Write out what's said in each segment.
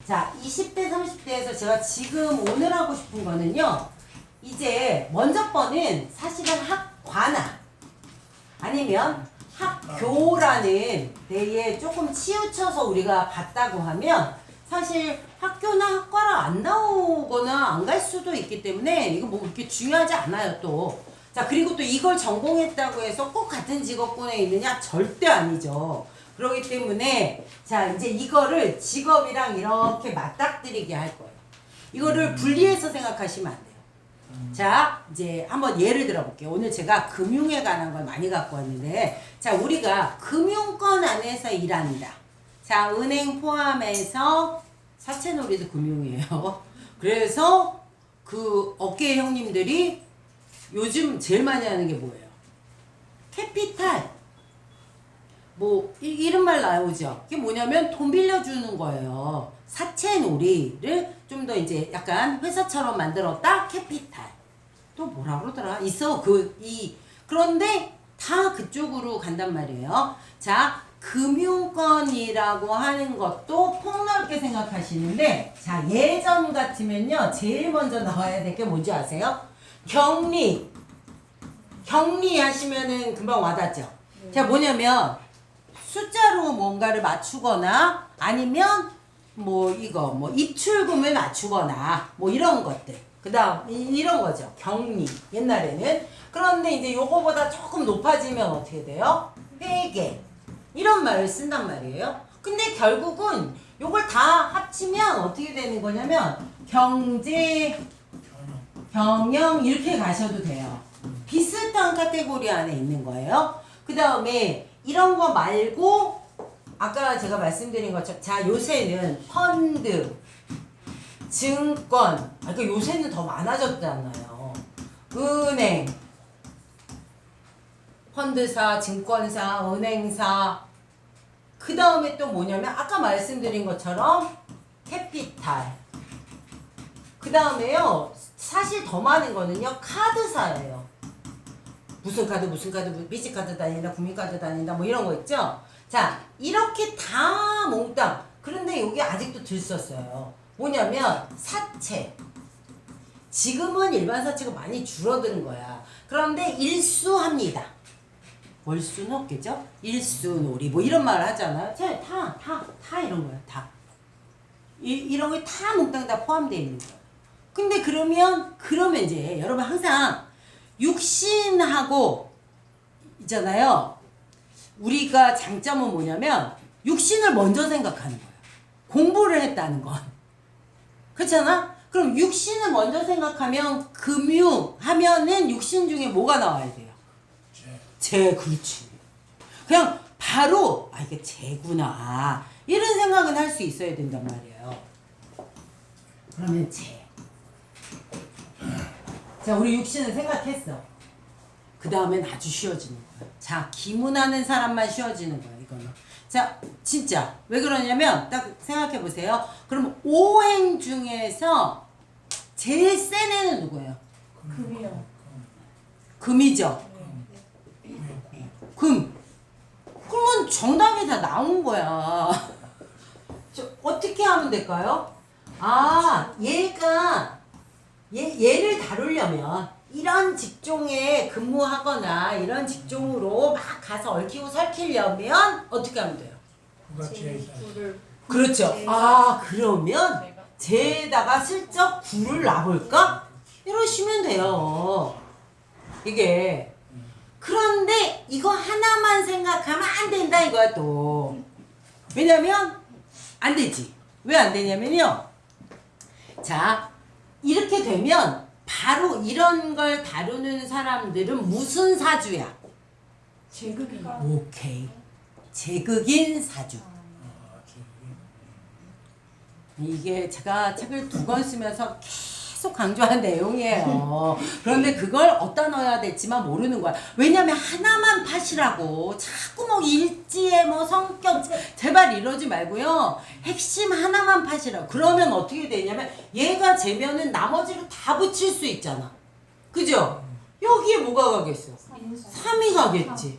자, 20대, 30대에서 제가 지금 오늘 하고 싶은 거는요. 이제 먼저 번은 사실은 학과나 아니면 학교라는 데에 조금 치우쳐서 우리가 봤다고 하면 사실 학교나 학과를 안 나오거나 안 갈 수도 있기 때문에 이거 뭐 그렇게 중요하지 않아요 또. 자, 그리고 또 이걸 전공했다고 해서 꼭 같은 직업군에 있느냐? 절대 아니죠. 그렇기 때문에 자, 이제 이거를 직업이랑 이렇게 맞닥뜨리게 할 거예요. 이거를 분리해서 생각하시면 안 돼요. 자, 이제 한번 예를 들어 볼게요. 오늘 제가 금융에 관한 걸 많이 갖고 왔는데, 자, 우리가 금융권 안에서 일한다. 자, 은행 포함해서 사채놀이도 금융이에요. 그래서 그 업계 형님들이 요즘 제일 많이 하는 게 뭐예요? 캐피탈. 뭐 이런 말 나오죠. 이게 뭐냐면 돈 빌려주는 거예요. 사채놀이를 좀 더 이제 약간 회사처럼 만들었다. 캐피탈. 또 뭐라 그러더라? 있어. 그런데 다 그쪽으로 간단 말이에요. 자, 금융권이라고 하는 것도 폭넓게 생각하시는데, 자, 예전 같으면요. 제일 먼저 나와야 될 게 뭔지 아세요? 격리. 격리 하시면은 금방 와닿죠? 자, 뭐냐면 숫자로 뭔가를 맞추거나 아니면 뭐 이거 뭐 입출금을 맞추거나 뭐 이런 것들. 그 다음 이런 거죠. 격리. 옛날에는. 그런데 이제 요거보다 조금 높아지면 어떻게 돼요? 회계. 이런 말을 쓴단 말이에요. 근데 결국은 요걸 다 합치면 어떻게 되는 거냐면 경제, 경영 이렇게 가셔도 돼요. 비슷한 카테고리 안에 있는 거예요. 그 다음에 이런 거 말고 아까 제가 말씀드린 것처럼 자, 요새는 펀드, 증권, 그러니까 요새는 더 많아졌잖아요. 은행, 펀드사, 증권사, 은행사. 그 다음에 또 뭐냐면 아까 말씀드린 것처럼 캐피탈. 그 다음에요. 사실 더 많은 거는요. 카드사예요. 무슨 카드, 비지카드 다닌다, 국민카드 다닌다, 뭐 이런 거 있죠? 자, 이렇게 다 몽땅. 그런데 여기 아직도 들썼어요. 뭐냐면 사채. 지금은 일반 사채가 많이 줄어드는 거야. 그런데 일수합니다. 월수는 없겠죠? 일수놀이 뭐 이런 말을 하잖아요. 다 이런 거야. 다. 이런 게 다 몽땅 다 포함되어 있는 거예요. 근데 그러면 이제 여러분 항상 육신하고 있잖아요. 우리가 장점은 뭐냐면 육신을 먼저 생각하는 거예요. 공부를 했다는 건. 그렇잖아? 그럼 육신을 먼저 생각하면 금융 하면은 육신 중에 뭐가 나와야 돼요? 그렇지. 그냥 바로 이게 재구나 이런 생각은 할 수 있어야 된단 말이에요. 그러면 자, 우리 육신을 생각했어. 그 다음엔 아주 쉬워지는 거야. 자, 기문하는 사람만 쉬워지는 거야, 이거는. 자, 진짜. 왜 그러냐면, 딱 생각해 보세요. 그럼 오행 중에서 제일 센 애는 누구예요? 금이요. 금이죠? 금. 그러면 정답이 다 나온 거야. 어떻게 하면 될까요? 얘를 다루려면 이런 직종에 근무하거나 이런 직종으로 막 가서 얽히고 설키려면 어떻게 하면 돼요? 그렇죠. 그러면 쟤에다가 슬쩍 구를 놔볼까? 이러시면 돼요. 이게. 그런데 이거 하나만 생각하면 안 된다 이거야 또. 왜냐면 안 되지. 왜 안 되냐면요. 자, 이렇게 되면 바로 이런 걸 다루는 사람들은 무슨 사주야? 제극이. 오케이. 제극인 사주. 이게 제가 책을 2권 쓰면서 계속 강조한 내용이에요. 그런데 그걸 어디다 넣어야 될지만 모르는 거야. 왜냐면 하나만 파시라고. 자꾸 뭐 일지에 뭐 성격 제발 이러지 말고요. 핵심 하나만 파시라고. 그러면 어떻게 되냐면 얘가 재면은 나머지로 다 붙일 수 있잖아. 그죠? 여기에 뭐가 가겠어? 3이 가겠지.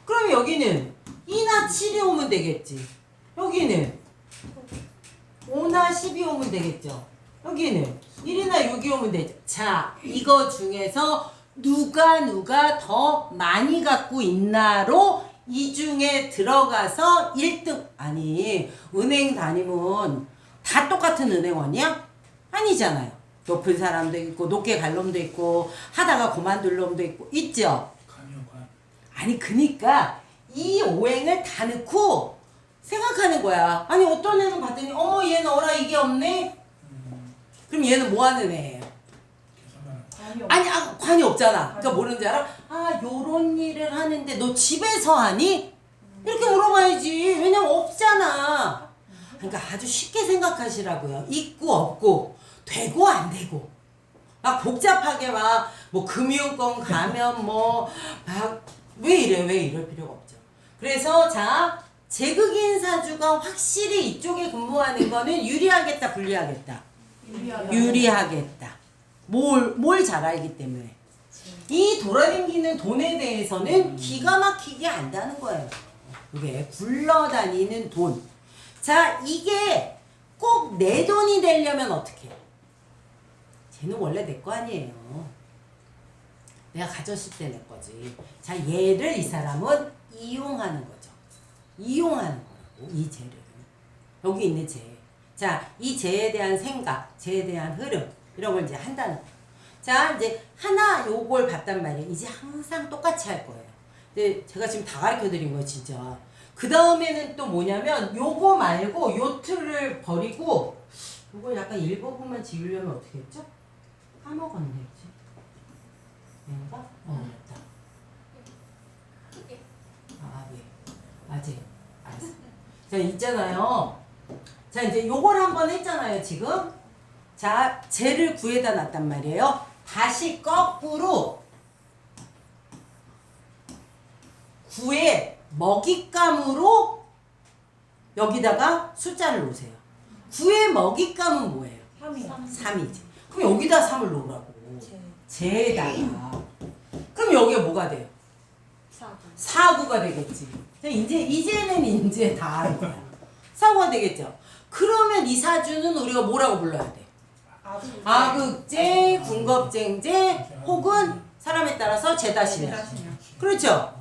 그럼 여기는 2나 7이 오면 되겠지. 여기는 5나 10이 오면 되겠죠. 여기는 1이나 6이 오면 되죠. 자, 이거 중에서 누가 더 많이 갖고 있나로 이 중에 들어가서 1등. 아니, 은행 다니면 다 똑같은 은행원이야? 아니잖아요. 높은 사람도 있고 높게 갈 놈도 있고 하다가 그만둘 놈도 있고 있죠. 아니, 그니까 이 오행을 다 넣고 생각하는 거야. 아니, 어떤 애는 봤더니 어머, 얘는 어라 이게 없네? 그럼 얘는 뭐 하는 애예요? 관이 없. 아니, 관이 없잖아. 그러니까 모르는 줄 알아? 아, 요런 일을 하는데 너 집에서 하니? 이렇게 물어봐야지. 왜냐면 없잖아. 그러니까 아주 쉽게 생각하시라고요. 있고 없고 되고 안 되고 막 복잡하게 막 뭐 금융권 가면 뭐 막 왜 이럴 필요가 없죠. 그래서 자, 제극인 사주가 확실히 이쪽에 근무하는 거는 유리하겠다, 불리하겠다? 유리하겠다. 뭘 잘 알기 때문에. 이 돌아다니는 돈에 대해서는 기가 막히게 안다는 거예요. 이게 굴러다니는 돈. 자, 이게 꼭 내 돈이 되려면 어떻게 해요? 쟤는 원래 내 거 아니에요. 내가 가졌을 때 내 거지. 자, 얘를 이 사람은 이용하는 거죠. 이용하는 거라고, 이 쟤를. 여기 있는 쟤. 자, 이 쟤에 대한 생각, 쟤에 대한 흐름, 이런 걸 이제 한다는 거예요. 자, 이제 하나 요걸 봤단 말이에요. 이제 항상 똑같이 할 거예요. 근데 제가 지금 다 가르쳐 드린 거예요, 진짜. 그 다음에는 또 뭐냐면, 요거 말고 요 틀을 버리고, 요걸 약간 일부분만 지우려면 어떻게 했죠? 까먹었네, 그치? 얘가? 맞다. 아, 왜? 맞아요. 알았어. 자, 있잖아요. 자, 이제 요걸 한번 했잖아요, 지금. 자, 쟤를 구해다 놨단 말이에요. 다시 거꾸로 구의 먹잇감으로 여기다가 숫자를 놓으세요. 구의 먹잇감은 뭐예요? 3이지. 그럼 여기다 3을 놓으라고. 쟤에다가. 그럼 여기가 뭐가 돼요? 4구가 되겠지. 자, 이제는 이제 다 아는 거야. 4구가 되겠죠. 그러면 이 사주는 우리가 뭐라고 불러야 돼? 아극제, 군겁쟁제, 혹은 사람에 따라서 제다시냐. 그렇죠?